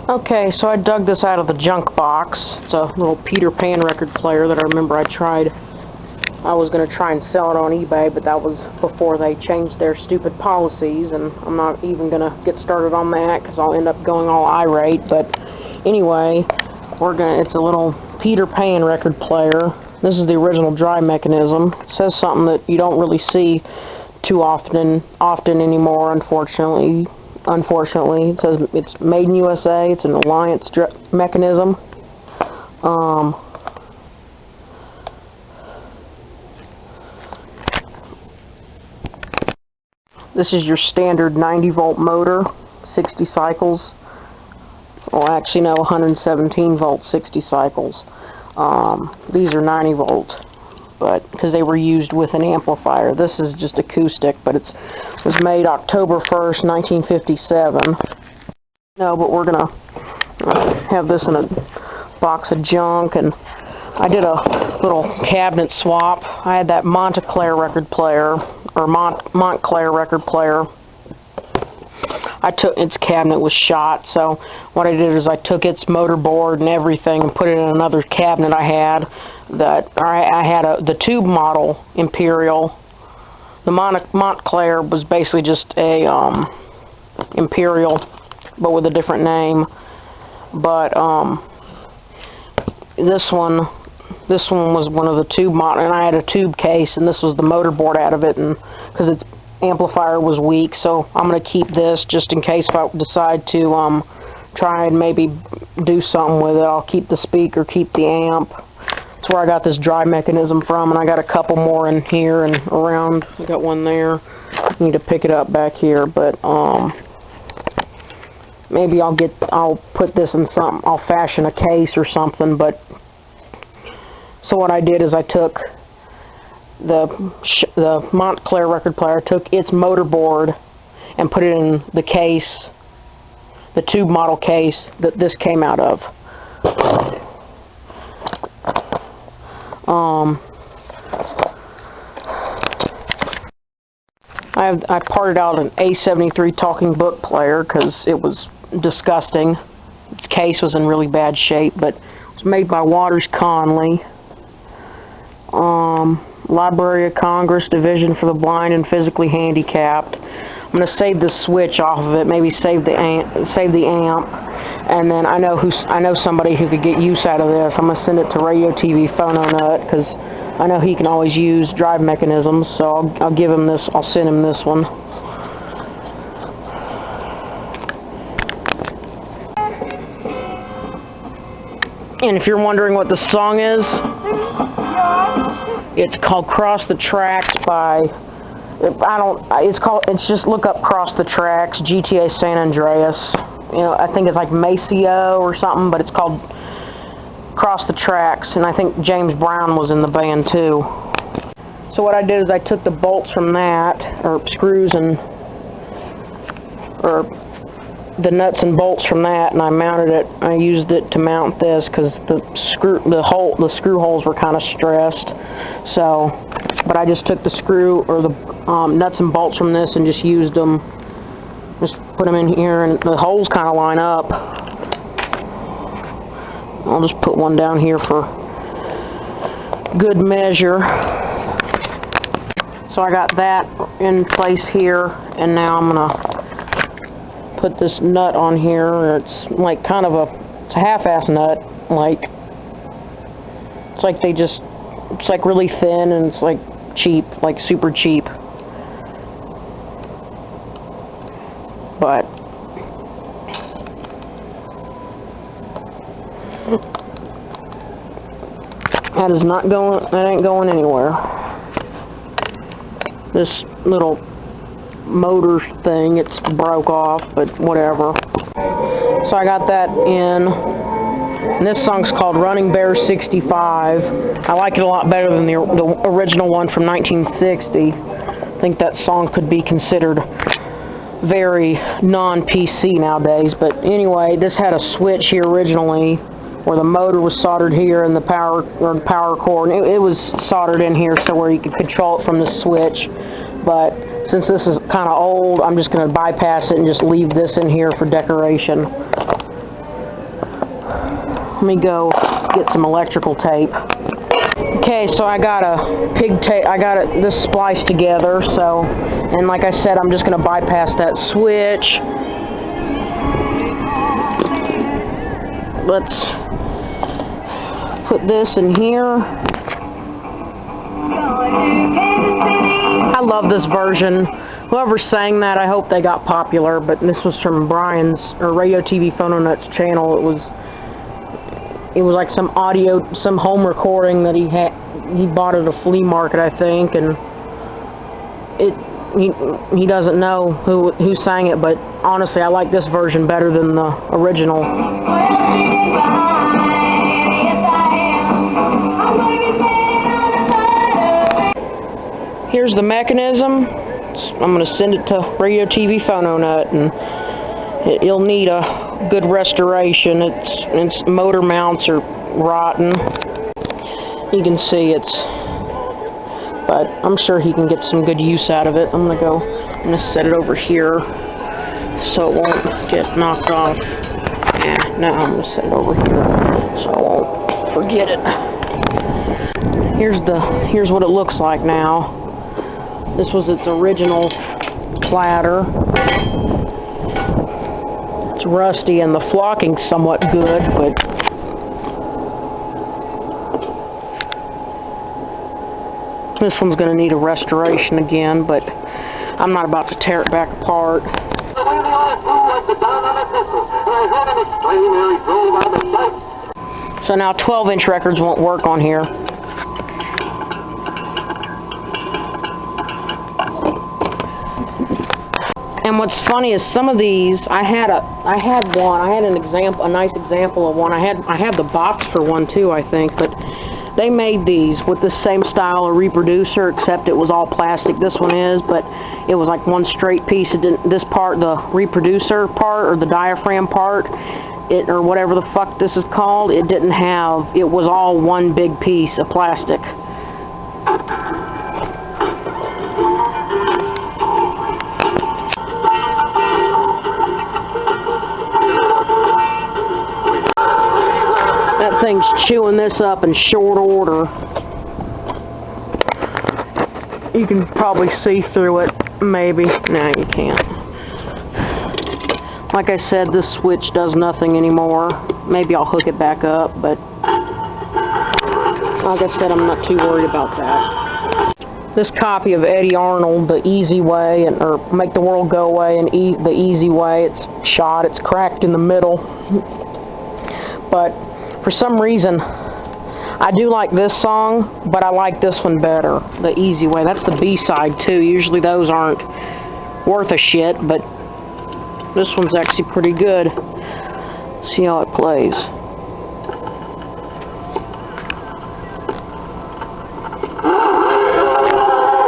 Okay, so I dug this out of the junk box. It's a little Peter Pan record player that I remember I was going to try and sell it on eBay, but that was before they changed their stupid policies, and I'm not even going to get started on that because I'll end up going all irate. But anyway, it's a little Peter Pan record player. This is the original dry mechanism. It says something that you don't really see too often anymore, unfortunately. It says it's made in USA. It's an Alliance mechanism. This is your standard 90-volt motor, 60 cycles. Well, actually, no, 117 volt, 60 cycles. These are 90 volt, but because they were used with an amplifier. This is just acoustic, but it was made October 1st, 1957. No, but we're gonna have this in a box of junk, and I did a little cabinet swap. I had that Montclair record player, or Montclair record player. Its cabinet was shot, so what I did is I took its motor board and everything and put it in another cabinet I had. I had the tube model Imperial. The Montclair was basically just a Imperial, but with a different name. But this one was one of the tube model, and I had a tube case, and this was the motor board out of it, and because its amplifier was weak, so I'm going to keep this just in case if I decide to try and maybe do something with it. I'll keep the speaker, keep the amp. That's where I got this dry mechanism from, and I got a couple more in here and around. I got one there. I need to pick it up back here, but maybe I'll put this in something. I'll fashion a case or something. But so what I did is I took the Montclair record player, took its motor board and put it in the case, the tube model case that this came out of. I parted out an A73 talking book player because it was disgusting. Its case was in really bad shape, but it was made by Waters Conley. Library of Congress, Division for the Blind and Physically Handicapped. I'm going to save the switch off of it, maybe save the amp, and then I know somebody who could get use out of this. I'm going to send it to Radio TV Phono Nut because I know he can always use drive mechanisms, so I'll give him this. I'll send him this one. And if you're wondering what the song is, it's called Cross the Tracks by, it's just look up Cross the Tracks, GTA San Andreas. You know, I think it's like Maceo or something, but it's called Cross the Tracks, and I think James Brown was in the band too. So what I did is I took the bolts from that, or screws or the nuts and bolts from that, and I mounted it. I used it to mount this because the screw holes were kind of stressed. So, but I just took the screw or the nuts and bolts from this and just used them. Just put them in here, and the holes kind of line up. I'll just put one down here for good measure. So I got that in place here, and now I'm gonna put this nut on here. It's like it's a half-ass nut. It's like really thin, and it's like cheap, like super cheap. But that ain't going anywhere. This little motor thing, it's broke off, but whatever. So I got that in, and this song's called Running Bear 65. I like it a lot better than the original one from 1960. I think that song could be considered very non-PC nowadays, but anyway, this had a switch here originally where the motor was soldered here and the power cord, and it was soldered in here so where you could control it from the switch. But since this is kind of old, I'm just going to bypass it and just leave this in here for decoration. Let me go get some electrical tape. Okay, so I got a pigtail. I got this spliced together. So, and like I said, I'm just gonna bypass that switch. Let's put this in here. I love this version. Whoever sang that, I hope they got popular, but this was from Brian's, or Radio TV Phono Nuts channel. It was like some home recording that he bought at a flea market, I think, and he doesn't know who sang it, but honestly, I like this version better than the original. Here's the mechanism. I'm going to send it to Radio TV Phono Nut, and it'll need a good restoration. Its motor mounts are rotten. You can see but I'm sure he can get some good use out of it. I'm going to set it over here so it won't get knocked off. No, I'm going to set it over here so I won't forget it. Here's what it looks like now. This was its original platter. It's rusty and the flocking's somewhat good, but this one's going to need a restoration again, but I'm not about to tear it back apart. So now 12-inch records won't work on here. And what's funny is some of these, I had a nice example of one. I had the box for one too, I think, but they made these with the same style of reproducer, except it was all plastic. This one is, but it was like one straight piece. It didn't, this part, the reproducer part, or the diaphragm part, or whatever the fuck this is called, it didn't have, it was all one big piece of plastic. That thing's chewing this up in short order. You can probably see through it, maybe. No, you can't. Like I said, this switch does nothing anymore. Maybe I'll hook it back up, but like I said, I'm not too worried about that. This copy of Eddie Arnold, The Easy Way, or Make the World Go Away and The Easy Way, it's shot, it's cracked in the middle. But for some reason, I do like this song, but I like this one better, The Easy Way. That's the B-side, too. Usually those aren't worth a shit, but this one's actually pretty good. See how it plays.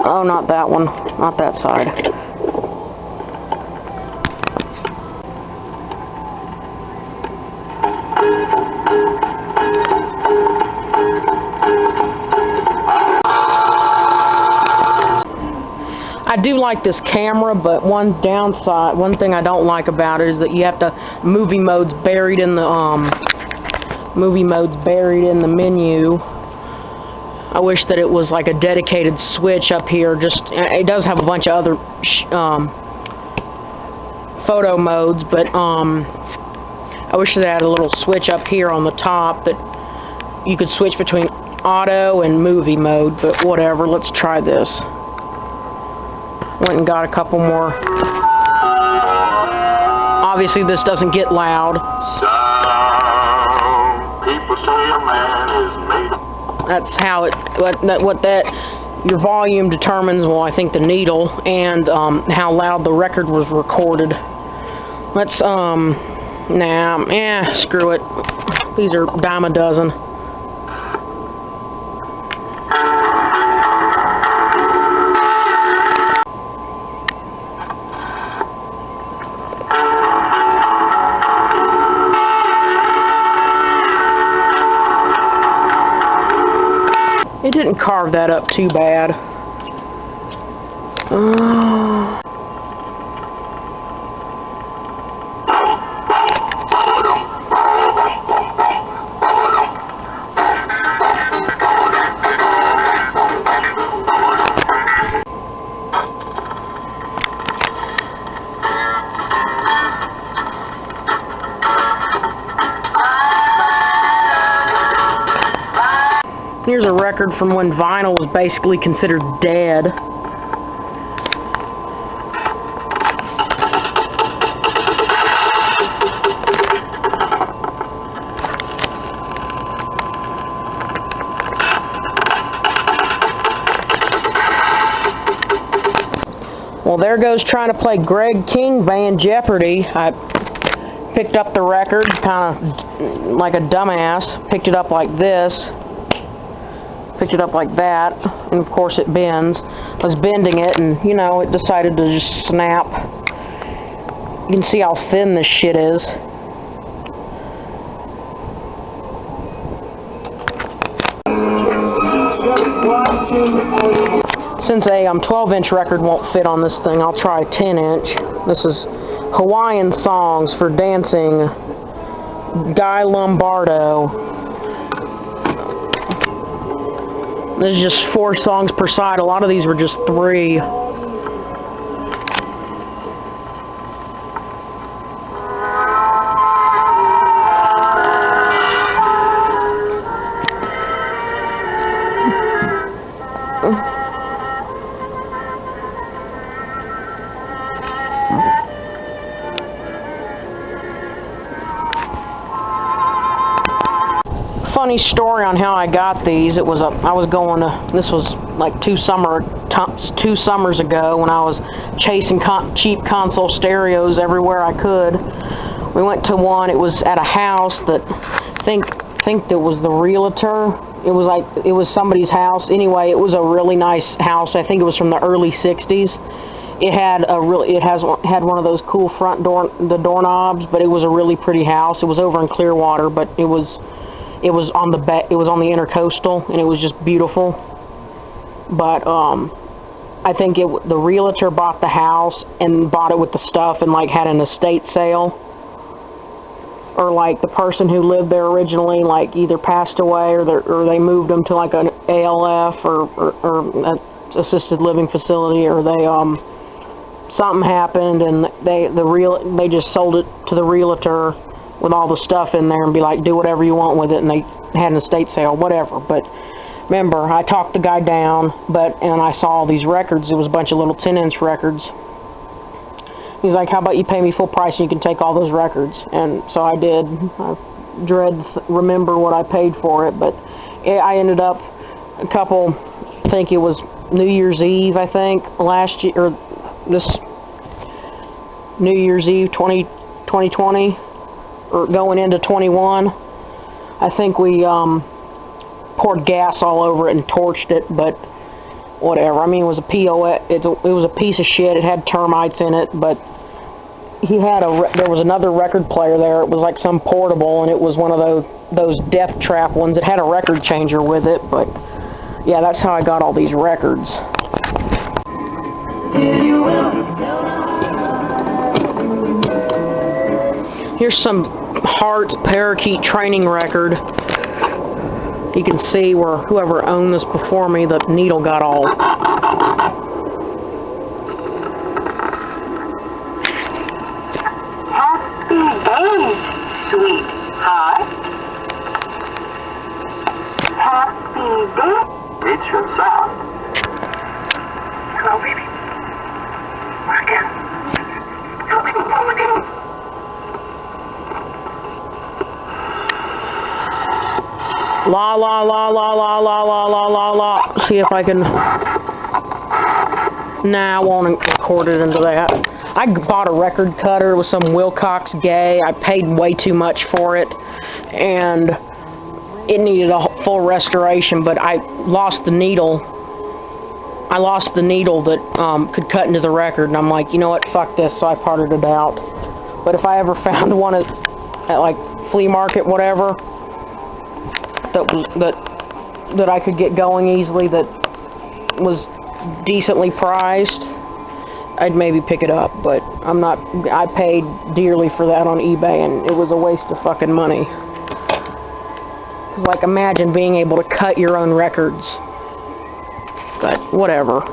Oh, not that one. Not that side. I do like this camera, but one thing I don't like about it is that you have to movie mode's buried in the menu. I wish that it was like a dedicated switch up here. It does have a bunch of other photo modes, but I wish that it had a little switch up here on the top that you could switch between auto and movie mode. But whatever, let's try this. Went and got a couple more. Obviously this doesn't get loud. Some people say a man is made of. That's how your volume determines, well, I think the needle, and how loud the record was recorded. Let's screw it. These are a dime a dozen. It didn't carve that up too bad. Here's a record from when vinyl was basically considered dead. Well, there goes trying to play Greg King Band Jeopardy. I picked up the record kind of like a dumbass. Picked it up like this. Picked it up like that. And of course it bends. I was bending it and, you know, it decided to just snap. You can see how thin this shit is. Since a 12-inch record won't fit on this thing, I'll try a 10-inch. This is Hawaiian Songs for Dancing, Guy Lombardo. This is just 4 songs per side. A lot of these were just 3. Funny story on how I got these. It was I was going to, this was like 2 summers ago when I was chasing cheap console stereos everywhere I could. We went to one. It was at a house that I think that was the realtor. It was somebody's house. Anyway, it was a really nice house. I think it was from the early 60s. It had had one of those cool front doorknobs, but it was a really pretty house. It was over in Clearwater, but it was on the intercoastal, and it was just beautiful. But I think the realtor bought the house and bought it with the stuff and like had an estate sale, or like the person who lived there originally like either passed away or they moved them to like an ALF or an assisted living facility, or they something happened and they just sold it to the realtor with all the stuff in there and be like, do whatever you want with it, and they had an estate sale, whatever. But remember, I talked the guy down, and I saw all these records. It was a bunch of little 10-inch records. He's like, how about you pay me full price and you can take all those records? And so I did. I remember what I paid for it, but I ended up I think it was New Year's Eve, I think, last year, or this New Year's Eve 2020. Or going into 21, I think we poured gas all over it and torched it, but whatever. I mean, it was a POS. It was a piece of shit. It had termites in it, but there was another record player there. It was like some portable, and it was one of those Death Trap ones. It had a record changer with it, but yeah, that's how I got all these records. Here's some Hearts Parakeet training record. You can see where whoever owned this before me, the needle got all. Happy day, sweetheart. Happy day. It's your sound. Hello, baby. Work out. Hello, baby. Hello, baby. La la la la la la la la la la. See if I can. Nah, I won't record it into that. I bought a record cutter with some Wilcox Gay. I paid way too much for it, and it needed a full restoration. But I lost the needle. I lost the needle that could cut into the record, and I'm like, you know what? Fuck this. So I parted it out. But if I ever found one at like flea market, whatever, that I could get going easily, that was decently priced, I'd maybe pick it up. But I'm not. I paid dearly for that on eBay, and it was a waste of fucking money. Like, imagine being able to cut your own records. But whatever.